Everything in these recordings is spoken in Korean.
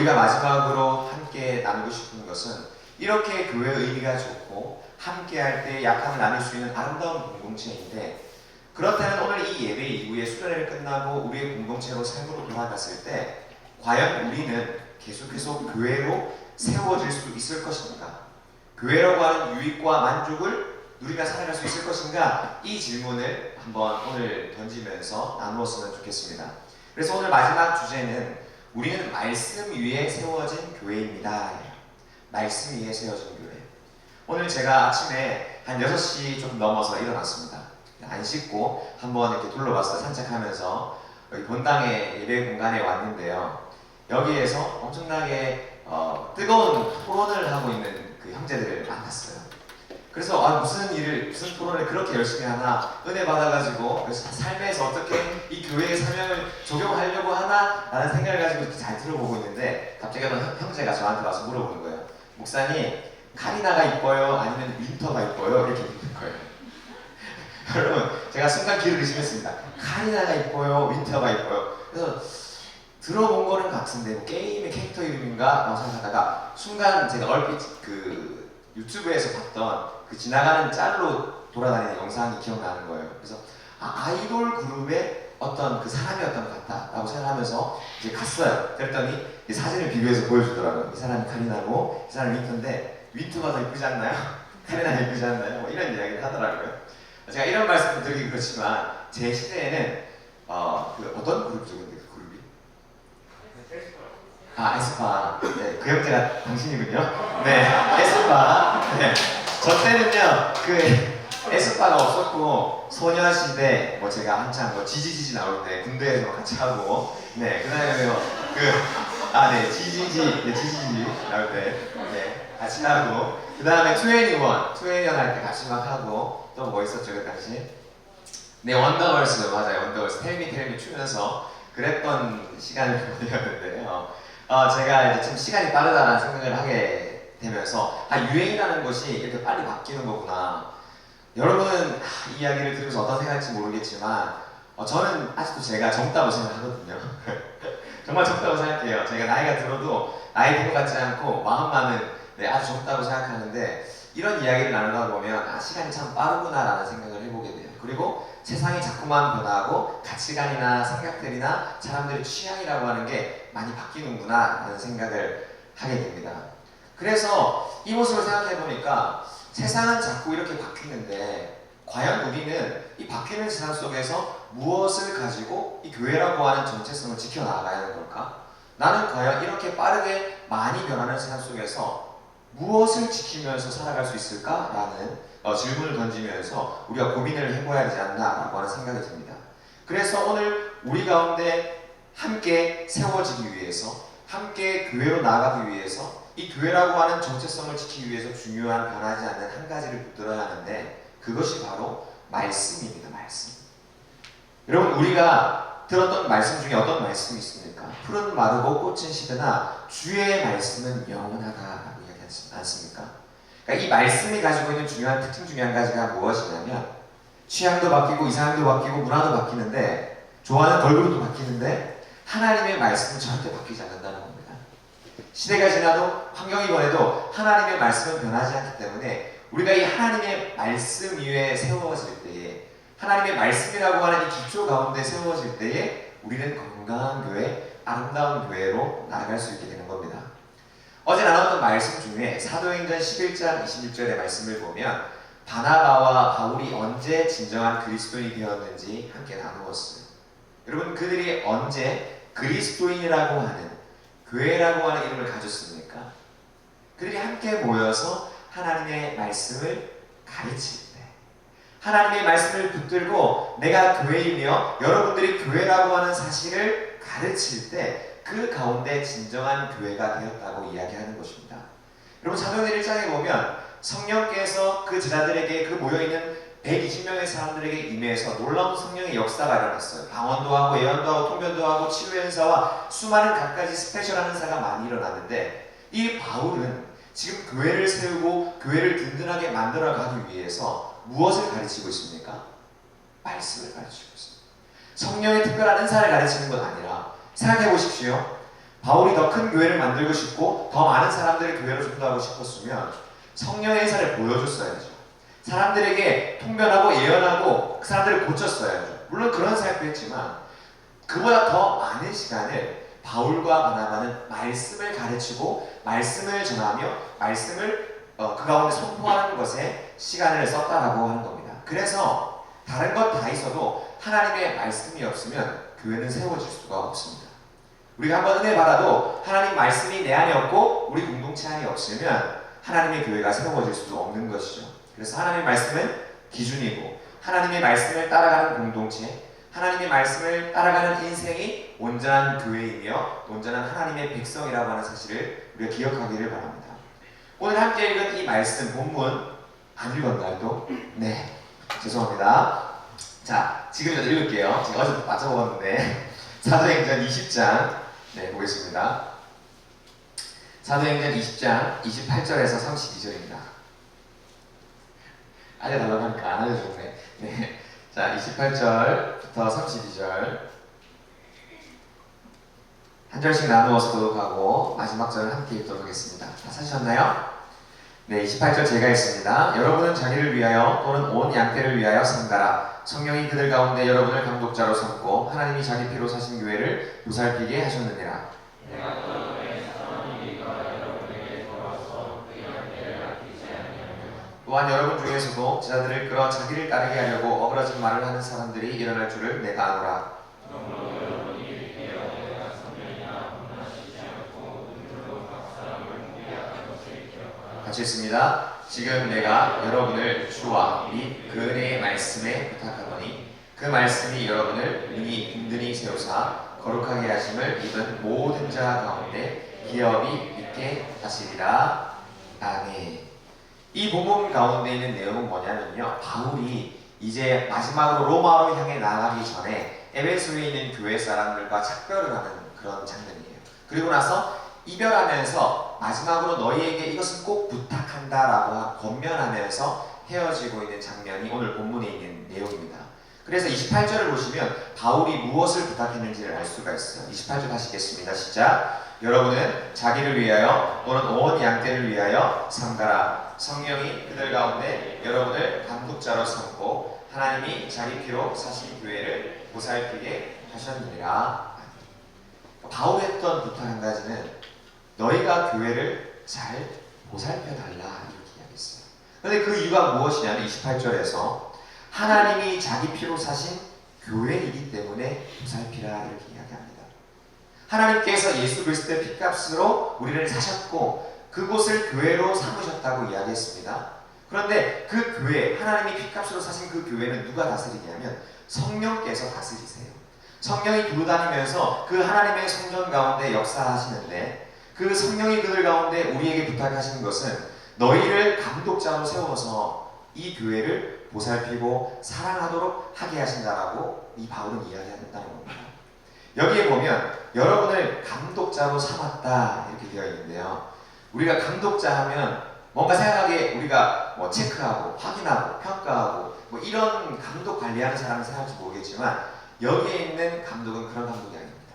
우리가 마지막으로 함께 나누고 싶은 것은 이렇게 교회의 의미가 좋고 함께 할 때 약함을 나눌 수 있는 아름다운 공동체인데, 그렇다면 오늘 이 예배 이후에 수련회를 끝나고 우리의 공동체로 삶으로 돌아갔을 때 과연 우리는 계속해서 교회로 세워질 수 있을 것인가? 교회라고 하는 유익과 만족을 누리며 살아갈 수 있을 것인가? 이 질문을 한번 오늘 던지면서 나누었으면 좋겠습니다. 그래서 오늘 마지막 주제는 우리는 말씀 위에 세워진 교회입니다. 말씀 위에 세워진 교회. 오늘 제가 아침에 한 6시 좀 넘어서 일어났습니다. 안 씻고 한번 이렇게 둘러봤어요. 산책하면서 여기 본당의 예배 공간에 왔는데요. 여기에서 엄청나게 뜨거운 토론을 하고 있는 그 형제들을 만났어요. 그래서 무슨 토론을 그렇게 열심히 하나, 은혜 받아가지고 그래서 삶에서 어떻게 이 교회의 사명을 적용하려고 하나 라는 생각을 가지고 이렇게 잘 들어보고 있는데, 갑자기 어떤 형제가 저한테 와서 물어보는 거예요. 목사님, 카리나가 이뻐요? 아니면 윈터가 이뻐요? 이렇게 묻는 거예요. 여러분, 제가 순간 귀를 의심했습니다. 카리나가 이뻐요? 윈터가 이뻐요? 그래서 들어본 거는 같은데 뭐 게임의 캐릭터 이름인가? 라고 생각하다가 순간 제가 얼핏 그 유튜브에서 봤던 그 지나가는 짤로 돌아다니는 영상이 기억나는 거예요. 그래서 아이돌 그룹의 어떤 그 사람이었던 것 같다라고 생각하면서 이제 갔어요. 그랬더니 이 사진을 비교해서 보여주더라고요. 이 사람이 카리나고 이 사람이 윈터인데, 윈터가 더 이쁘지 않나요? 카리나가 이쁘지 않나요? 뭐 이런 이야기를 하더라고요. 제가 이런 말씀을 드리기 그렇지만 제 시대에는 그 어떤 그룹이죠? 근데 그 그룹이? 에스파. 네, 그 형제가 당신이군요. 네, 에스파. 네, 저 때는요 그 에스파가 없었고 소녀시대, 뭐 제가 한창 뭐 지지지지 나올 때 군대에서 같이 하고, 네, 그다음에 네, 지지지 나올 때, 네, 같이 하고, 그다음에 21 할 때 같이 막 하고, 또 뭐 있었죠 그 당시? 네, 원더걸스, 맞아요, 원더걸스 텔미 추면서 그랬던 시간을 보내었는데요. 제가 이제 참 시간이 빠르다라는 생각을 하게 되면서 유행이라는 것이 이렇게 빨리 바뀌는 거구나. 여러분은 이 이야기를 들으면서 어떤 생각할지 모르겠지만 저는 아직도 제가 젊다고 생각하거든요. 정말 젊다고 생각해요. 제가 나이가 들어도 나이 든 것 같지 않고 마음만은 아주 젊다고 생각하는데, 이런 이야기를 나누다 보면 시간이 참 빠르구나라는 생각을 해보게 돼요. 그리고 세상이 자꾸만 변하고 가치관이나 생각들이나 사람들의 취향이라고 하는 게 많이 바뀌는구나 라는 생각을 하게 됩니다. 그래서 이 모습을 생각해 보니까 세상은 자꾸 이렇게 바뀌는데, 과연 우리는 이 바뀌는 세상 속에서 무엇을 가지고 이 교회라고 하는 정체성을 지켜나가야 하는 걸까? 나는 과연 이렇게 빠르게 많이 변하는 세상 속에서 무엇을 지키면서 살아갈 수 있을까라는 질문을 던지면서 우리가 고민을 해봐야 되지 않나라고 하는 생각이 듭니다. 그래서 오늘 우리 가운데 함께 세워지기 위해서, 함께 교회로 나아가기 위해서, 이 교회라고 하는 정체성을 지키기 위해서 중요한 변하지 않는 한 가지를 붙들어야 하는데, 그것이 바로 말씀입니다. 말씀. 여러분, 우리가 들었던 말씀 중에 어떤 말씀이 있습니까? 푸른 마르고 꽃은 시드나 주의 말씀은 영원하다라고 이야기하지 않습니까? 그러니까 이 말씀이 가지고 있는 중요한 특징 중에 한 가지가 무엇이냐면, 취향도 바뀌고 이상도 바뀌고 문화도 바뀌는데, 좋아하는 걸그룹도 바뀌는데 하나님의 말씀은 절대 바뀌지 않는다는 겁니다. 시대가 지나도 환경이 변해도 하나님의 말씀은 변하지 않기 때문에 우리가 이 하나님의 말씀 위에 세워질 때에, 하나님의 말씀이라고 하는 이 기초 가운데 세워질 때에 우리는 건강한 교회, 아름다운 교회로 나아갈 수 있게 되는 겁니다. 어제 나눴던 말씀 중에 사도행전 11장 21절의 말씀을 보면 바나바와 바울이 언제 진정한 그리스도인이 되었는지 함께 나누었어요. 여러분, 그들이 언제 그리스도인이라고 하는, 교회라고 하는 이름을 가졌습니까? 그들이 함께 모여서 하나님의 말씀을 가르칠 때, 하나님의 말씀을 붙들고 내가 교회이며 여러분들이 교회라고 하는 사실을 가르칠 때 그 가운데 진정한 교회가 되었다고 이야기하는 것입니다. 여러분, 사도행전 1장에 보면 성령께서 그 제자들에게, 그 모여있는 120명의 사람들에게 임해서 놀라운 성령의 역사가 일어났어요. 방언도 하고 예언도 하고 통변도 하고 치유의 은사와 수많은 갖가지 스페셜한 은사가 많이 일어났는데, 이 바울은 지금 교회를 세우고 교회를 든든하게 만들어가기 위해서 무엇을 가르치고 있습니까? 말씀을 가르치고 있습니다. 성령의 특별한 은사를 가르치는 것 아니라, 생각해 보십시오. 바울이 더 큰 교회를 만들고 싶고 더 많은 사람들을 교회로 전도하고 싶었으면 성령의 은사를 보여줬어야죠. 사람들에게 통변하고 예언하고 그 사람들을 고쳤어야죠. 물론 그런 사역도 했지만 그보다 더 많은 시간을 바울과 바나바는 말씀을 가르치고 말씀을 전하며 말씀을 그 가운데 선포하는 것에 시간을 썼다라고 하는 겁니다. 그래서 다른 것 다 있어도 하나님의 말씀이 없으면 교회는 세워질 수가 없습니다. 우리가 한번 은혜 받아도 하나님 말씀이 내 안에 없고 우리 공동체 안에 없으면 하나님의 교회가 세워질 수도 없는 것이죠. 그래서 하나님의 말씀은 기준이고 하나님의 말씀을 따라가는 공동체, 하나님의 말씀을 따라가는 인생이 온전한 교회이며 온전한 하나님의 백성이라고 하는 사실을 우리가 기억하기를 바랍니다. 오늘 함께 읽은 이 말씀 본문 안 읽었나요 또? 네, 죄송합니다. 자, 지금 저도 읽을게요. 제가 어제부터 빠져먹었는데 사도행전 20장 네, 보겠습니다. 사도행전 20장 28절에서 32절입니다. 알려달라고 하니까 안 알려줬네. 네. 자, 28절부터 32절 한 절씩 나누어서 도독하고 마지막 절을 함께 읽도록 하겠습니다. 다 찾으셨나요? 네, 28절 제가 읽습니다. 여러분은 자기를 위하여 또는 온 양떼를 위하여 산다라. 성령이 그들 가운데 여러분을 감독자로 삼고 하나님이 자기 피로 사신 교회를 보살피게 하셨느니라. 또한 여러분 중에서도 제자들을 끌어 자기를 따르게 하려고 어그러진 말을 하는 사람들이 일어날 줄을 내가 아노라. 같이 있습니다. 지금 내가 여러분을 주와 및 그 은혜의 말씀에 부탁하노니 그 말씀이 여러분을 능히 든든히 세우사 거룩하게 하심을 입은 모든 자 가운데 기업이 있게 하시리라. 아멘. 이 본문 가운데 있는 내용은 뭐냐면요, 바울이 이제 마지막으로 로마로 향해 나가기 전에 에베소에 있는 교회 사람들과 작별을 하는 그런 장면이에요. 그리고 나서 이별하면서 마지막으로 너희에게 이것은 꼭 부탁한다라고 권면하면서 헤어지고 있는 장면이 오늘 본문에 있는 내용입니다. 그래서 28절을 보시면 바울이 무엇을 부탁했는지를 알 수가 있어요. 28절 다시 읽겠습니다. 시작. 여러분은 자기를 위하여 또는 온 양떼를 위하여 삼가라. 성령이 그들 가운데 여러분을 감독자로 삼고 하나님이 자기 피로 사신 교회를 보살피게 하셨느니라. 바울이 했던 부탁 한 가지는 너희가 교회를 잘 보살펴달라 이렇게 이야기했어요. 그런데 그 이유가 무엇이냐면 28절에서 하나님이 자기 피로 사신 교회이기 때문에 보살피라 이렇게 이야기합니다. 하나님께서 예수 그리스도의 피값으로 우리를 사셨고 그곳을 교회로 삼으셨다고 이야기했습니다. 그런데 그 교회, 하나님이 피값으로 사신 그 교회는 누가 다스리냐면 성령께서 다스리세요. 성령이 두루다니면서 그 하나님의 성전 가운데 역사하시는데 그 성령이 그들 가운데 우리에게 부탁하시는 것은 너희를 감독자로 세워서 이 교회를 보살피고 사랑하도록 하게 하신다라고 이 바울은 이야기한다는 겁니다. 여기에 보면 여러분을 감독자로 삼았다 이렇게 되어 있는데요. 우리가 감독자 하면 뭔가 생각하기에 우리가 뭐 체크하고 확인하고 평가하고 뭐 이런 감독 관리하는 사람을 생각할지 모르겠지만 여기에 있는 감독은 그런 감독이 아닙니다.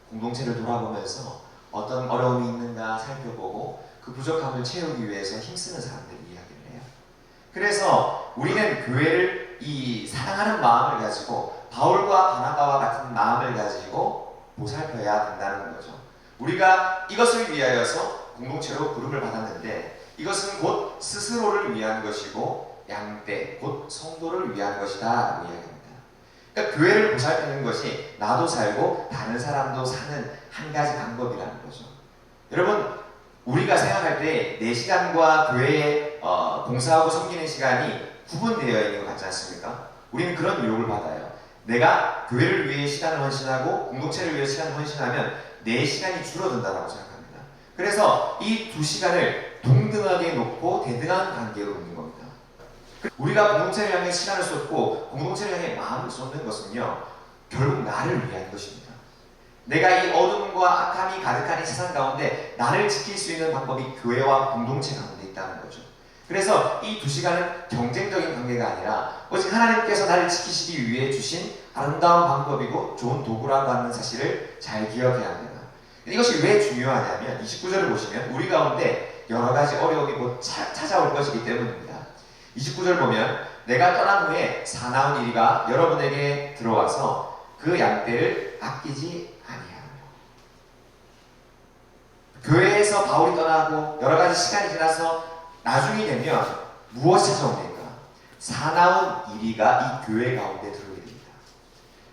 공동체를 돌아보면서 어떤 어려움이 있는가 살펴보고 그 부족함을 채우기 위해서 힘쓰는 사람들이 이야기를 해요. 그래서 우리는 교회를 이 사랑하는 마음을 가지고 바울과 바나바와 같은 마음을 가지고 보살펴야 된다는 거죠. 우리가 이것을 위하여서 공동체로 부름을 받았는데 이것은 곧 스스로를 위한 것이고 양떼, 곧 성도를 위한 것이다 라고 이야기합니다. 그러니까 교회를 보살피는 것이 나도 살고 다른 사람도 사는 한 가지 방법이라는 거죠. 여러분, 우리가 생각할 때 내 시간과 교회에 봉사하고 섬기는 시간이 구분되어 있는 것 같지 않습니까? 우리는 그런 유혹을 받아요. 내가 교회를 위해 시간을 헌신하고 공동체를 위해 시간을 헌신하면 내 시간이 줄어든다고 생각합니다. 그래서 이 두 시간을 동등하게 놓고 대등한 관계로 있는 겁니다. 우리가 공동체를 향해 시간을 쏟고 공동체를 향해 마음을 쏟는 것은요, 결국 나를 위한 것입니다. 내가 이 어둠과 악함이 가득한 이 세상 가운데 나를 지킬 수 있는 방법이 교회와 공동체 가운데 있다는 거죠. 그래서 이 두 시간은 경쟁적인 관계가 아니라 오직 하나님께서 나를 지키시기 위해 주신 아름다운 방법이고 좋은 도구라고 하는 사실을 잘 기억해야 합니다. 이것이 왜 중요하냐면 29절을 보시면 우리 가운데 여러 가지 어려움이 곧 찾아올 것이기 때문입니다. 29절 보면 내가 떠난 후에 사나운 이리가 여러분에게 들어와서 그 양떼를 아끼지 아니하며. 교회에서 바울이 떠나고 여러 가지 시간이 지나서 나중이 되면 무엇이 찾아옵니까? 사나운 이리가 이 교회 가운데 들어오게 됩니다.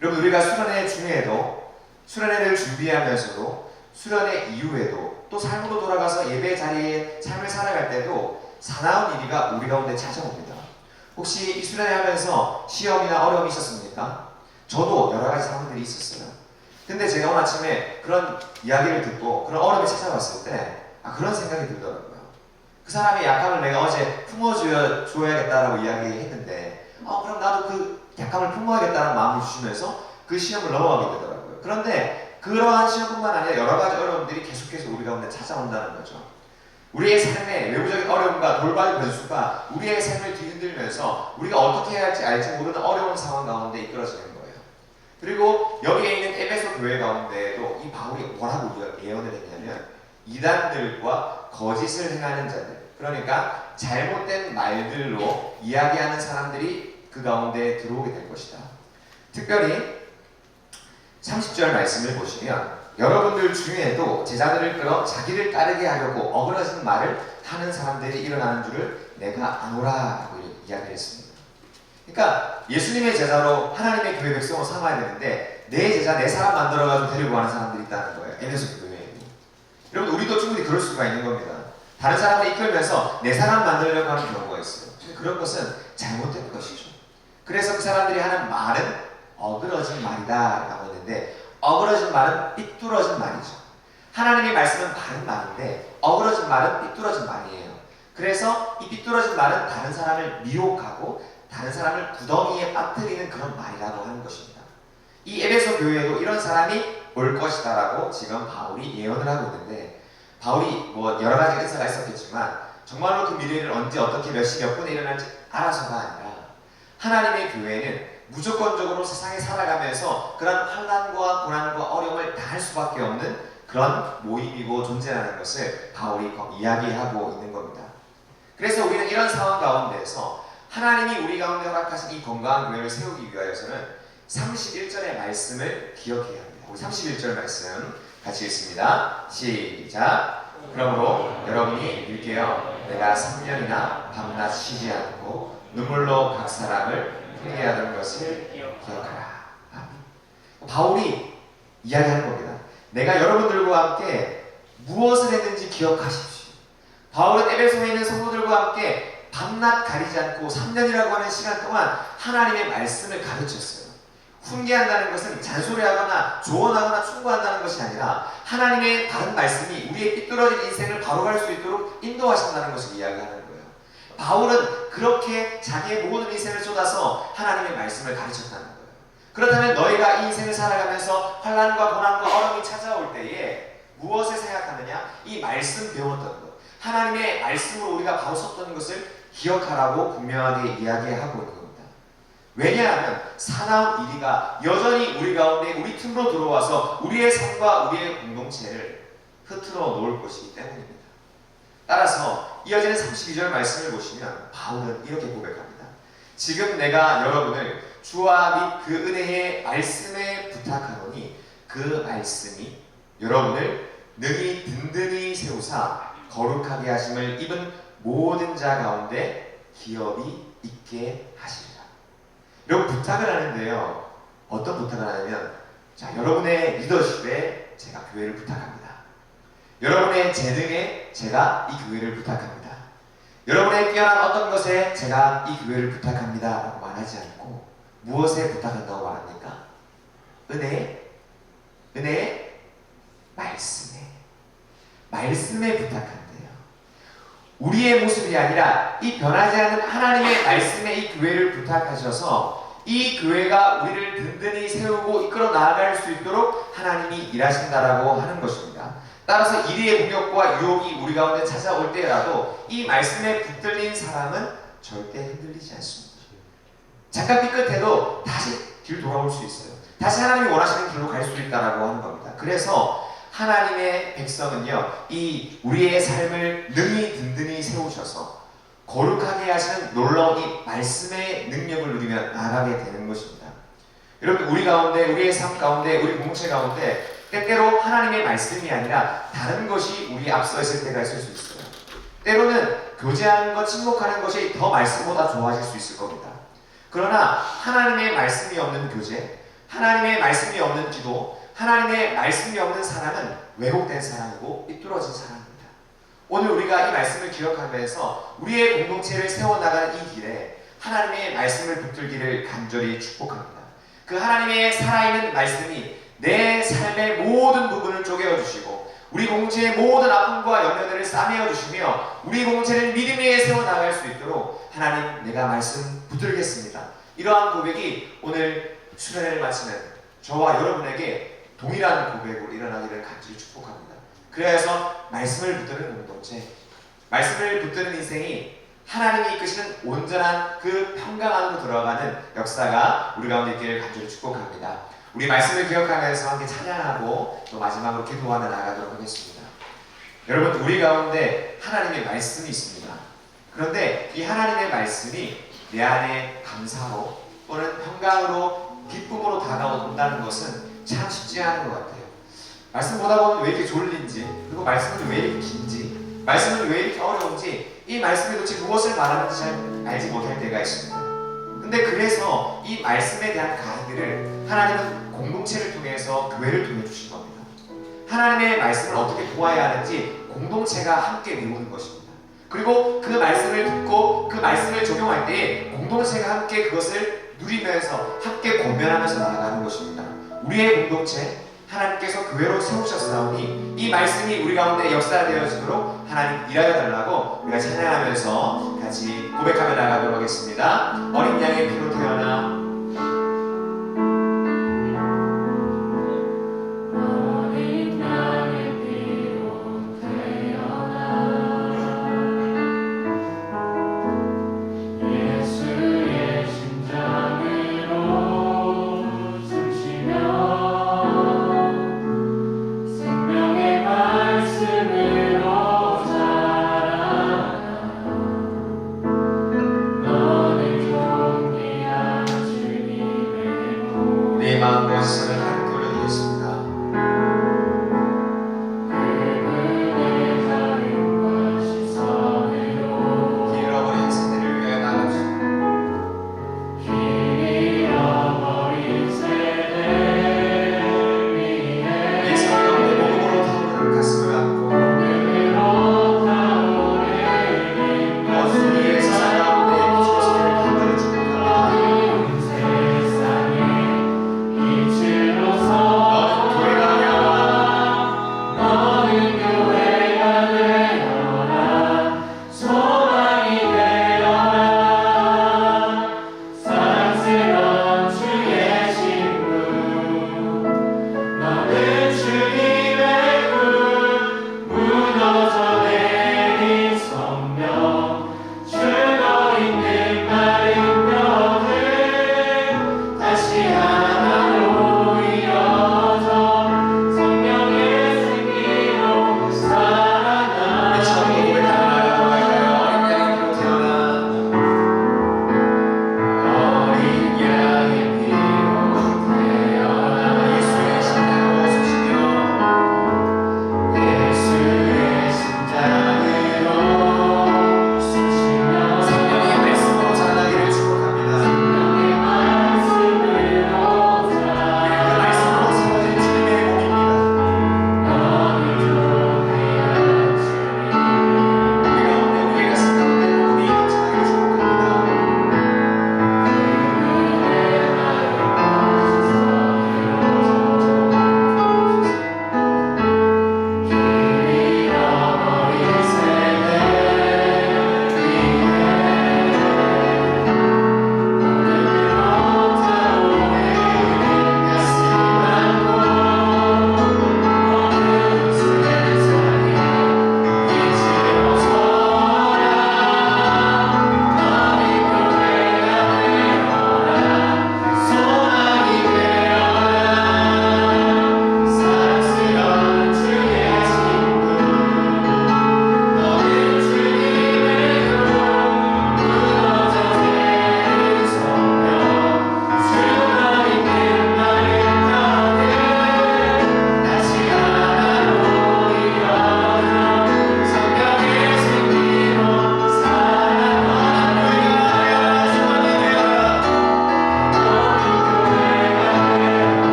여러분, 우리가 수련회 중에도 수련회를 준비하면서도 수련회 이후에도 또 삶으로 돌아가서 예배 자리에 삶을 살아갈 때도 사나운 이리가 우리 가운데 찾아옵니다. 혹시 이 수련회 하면서 시험이나 어려움이 있었습니까? 저도 여러 가지 상황들이 있었어요. 근데 제가 오늘 아침에 그런 이야기를 듣고 그런 어려움이 찾아왔을 때 그런 생각이 들더라고요. 그 사람의 약함을 내가 어제 품어줘야겠다라고 이야기했는데 그럼 나도 그 약함을 품어야겠다는 마음을 주시면서 그 시험을 넘어가게 되더라고요. 그런데 그러한 시험뿐만 아니라 여러 가지 어려움들이 계속해서 우리 가운데 찾아온다는 거죠. 우리의 삶의 외부적인 어려움과 돌발 변수가 우리의 삶을 뒤흔들면서 우리가 어떻게 해야 할지 알지 모르는 어려운 상황 가운데 이끌어지는 거예요. 그리고 여기에 있는 에베소 교회 가운데에도 이 바울이 뭐라고 예언을 했냐면 이단들과 거짓을 행하는 자들, 그러니까 잘못된 말들로 이야기하는 사람들이 그 가운데 들어오게 될 것이다. 특별히 30절 말씀을 보시면 여러분들 중에도 제자들을 끌어 자기를 따르게 하려고 어그러진 말을 하는 사람들이 일어나는 줄을 내가 아노라라고 이야기를 했습니다. 그러니까 예수님의 제자로 하나님의 교회 백성으로 삼아야 되는데 내 제자, 내 사람 만들어가지고 데리고 가는 사람들이 있다는 거예요. 에베소 교회에. 여러분, 우리도 충분히 그럴 수가 있는 겁니다. 다른 사람을 이끌면서 내 사람 만들려고 하는 경우가 있어요. 근데 그런 것은 잘못된 것이죠. 그래서 그 사람들이 하는 말은 어그러진 말이다 라고 했는데 어그러진 말은 삐뚤어진 말이죠. 하나님의 말씀은 바른 말인데 어그러진 말은 삐뚤어진 말이에요. 그래서 이 삐뚤어진 말은 다른 사람을 미혹하고 다른 사람을 구덩이에 빠뜨리는 그런 말이라고 하는 것입니다. 이 에베소 교회에도 이런 사람이 올 것이다 라고 지금 바울이 예언을 하고 있는데 바울이 여러 가지 의사가 있었겠지만 정말로 그 미래를 언제 어떻게 몇 시 몇 분에 일어날지 알아서가 아니라 하나님의 교회는 무조건적으로 세상에 살아가면서 그런 환난과 고난과 어려움을 다 할 수밖에 없는 그런 모임이고 존재라는 것을 바울이 이야기하고 있는 겁니다. 그래서 우리는 이런 상황 가운데에서 하나님이 우리 가운데 허락하신 이 건강한 교회를 세우기 위하여서는 31절의 말씀을 기억해야 합니다. 우리 31절 말씀 같이 읽습니다. 시작! 그러므로 여러분이 일깨어 내가 3년이나 밤낮 쉬지 않고 눈물로 각 사람을 흘리게 하던 것을 기억하라. 아멘. 바울이 이야기하는 겁니다. 내가 여러분들과 함께 무엇을 했는지 기억하십시오. 바울은 에베소에 있는 성도들과 함께 밤낮 가리지 않고 3년이라고 하는 시간 동안 하나님의 말씀을 가르쳤어요. 훈계한다는 것은 잔소리하거나 조언하거나 충고한다는 것이 아니라 하나님의 다른 말씀이 우리의 삐뚤어진 인생을 바로 갈 수 있도록 인도하신다는 것을 이야기하는 거예요. 바울은 그렇게 자기의 모든 인생을 쏟아서 하나님의 말씀을 가르쳤다는 거예요. 그렇다면 너희가 이 인생을 살아가면서 환난과 고난과 어려움이 찾아올 때에 무엇을 생각하느냐? 이 말씀 배웠던 것, 하나님의 말씀으로 우리가 바로 섰던 것을 기억하라고 분명하게 이야기하고 있는 겁니다. 왜냐하면 사나운 이리가 여전히 우리 가운데 우리 틈으로 들어와서 우리의 삶과 우리의 공동체를 흐트러 놓을 것이기 때문입니다. 따라서 이어지는 32절 말씀을 보시면 바울은 이렇게 고백합니다. 지금 내가 여러분을 주와 및 그 은혜의 말씀에 부탁하노니 그 말씀이 여러분을 능히 든든히 세우사 거룩하게 하심을 입은 모든 자 가운데 기업이 있게 하시리라. 이런 부탁을 하는데요. 어떤 부탁을 하냐면 여러분의 리더십에 제가 교회를 부탁합니다. 여러분의 재능에 제가 이 교회를 부탁합니다. 여러분의 뛰어난 어떤 것에 제가 이 교회를 부탁합니다 라고 말하지 않고 무엇에 부탁한다고 말합니까? 은혜의 말씀에 부탁한대요. 우리의 모습이 아니라 이 변하지 않는 하나님의 말씀에 이 교회를 부탁하셔서 이 교회가 우리를 든든히 세우고 이끌어 나아갈 수 있도록 하나님이 일하신다라고 하는 것입니다. 따라서 이리의 공격과 유혹이 우리 가운데 찾아올 때라도 이 말씀에 붙들린 사람은 절대 흔들리지 않습니다. 잠깐 삐끗해도 다시 길 돌아올 수 있어요. 다시 하나님이 원하시는 길로 갈 수 있다라고 하는 겁니다. 그래서 하나님의 백성은요, 이 우리의 삶을 능히 든든히 세우셔서 거룩하게 하시는 놀라운 이 말씀의 능력을 누리며 나가게 되는 것입니다. 여러분, 우리 가운데, 우리의 삶 가운데, 우리 공동체 가운데 때때로 하나님의 말씀이 아니라 다른 것이 우리 앞서 있을 때가 있을 수 있어요. 때로는 교제하는 것, 침묵하는 것이 더 말씀보다 좋아질 수 있을 겁니다. 그러나 하나님의 말씀이 없는 교제, 하나님의 말씀이 없는 기도, 하나님의 말씀이 없는 사람은 왜곡된 사람이고 삐뚤어진 사람입니다. 오늘 우리가 이 말씀을 기억하면서 우리의 공동체를 세워나가는 이 길에 하나님의 말씀을 붙들기를 간절히 축복합니다. 그 하나님의 살아있는 말씀이 내 삶의 모든 부분을 쪼개어주시고 우리 공동체의 모든 아픔과 염려들을 싸매어주시며 우리 공동체를 믿음 위에 세워나갈 수 있도록 하나님, 내가 말씀 붙들겠습니다. 이러한 고백이 오늘 수련회를 마치는 저와 여러분에게 동일한 고백으로 일어나기를 간절히 축복합니다. 그래서 말씀을 붙드는 공동체, 말씀을 붙드는 인생이 하나님이 이끄시는 온전한 그 평강 안으로 들어가는 역사가 우리 가운데 있기를 간절히 축복합니다. 우리 말씀을 기억하면서 함께 찬양하고 또 마지막으로 기도하며 나가도록 하겠습니다. 여러분, 우리 가운데 하나님의 말씀이 있습니다. 그런데 이 하나님의 말씀이 내 안에 감사로 또는 평강으로 기쁨으로 다가온다는 것은 참 쉽지 않은 것 같아요. 말씀 보다 보면 왜 이렇게 졸린지, 그리고 말씀은 왜 이렇게 긴지, 말씀은 왜 이렇게 어려운지, 이 말씀이 도대체 무엇을 말하는지 잘 알지 못할 때가 있습니다. 근데 그래서 이 말씀에 대한 강의를 하나님은 공동체를 통해서, 교회를 통해 주신 겁니다. 하나님의 말씀을 어떻게 보아야 하는지 공동체가 함께 배우는 것입니다. 그리고 그 말씀을 듣고 그 말씀을 적용할 때 공동체가 함께 그것을 누리면서 함께 공변하면서 나아가는 것입니다. 우리의 공동체, 하나님께서 교회로 세우셨사오니 이 말씀이 우리 가운데 역사되어지도록 하나님 일하여 달라고 우리가 찬양하면서 같이 고백하며 나가도록 하겠습니다. 어린 양의 피로 태어나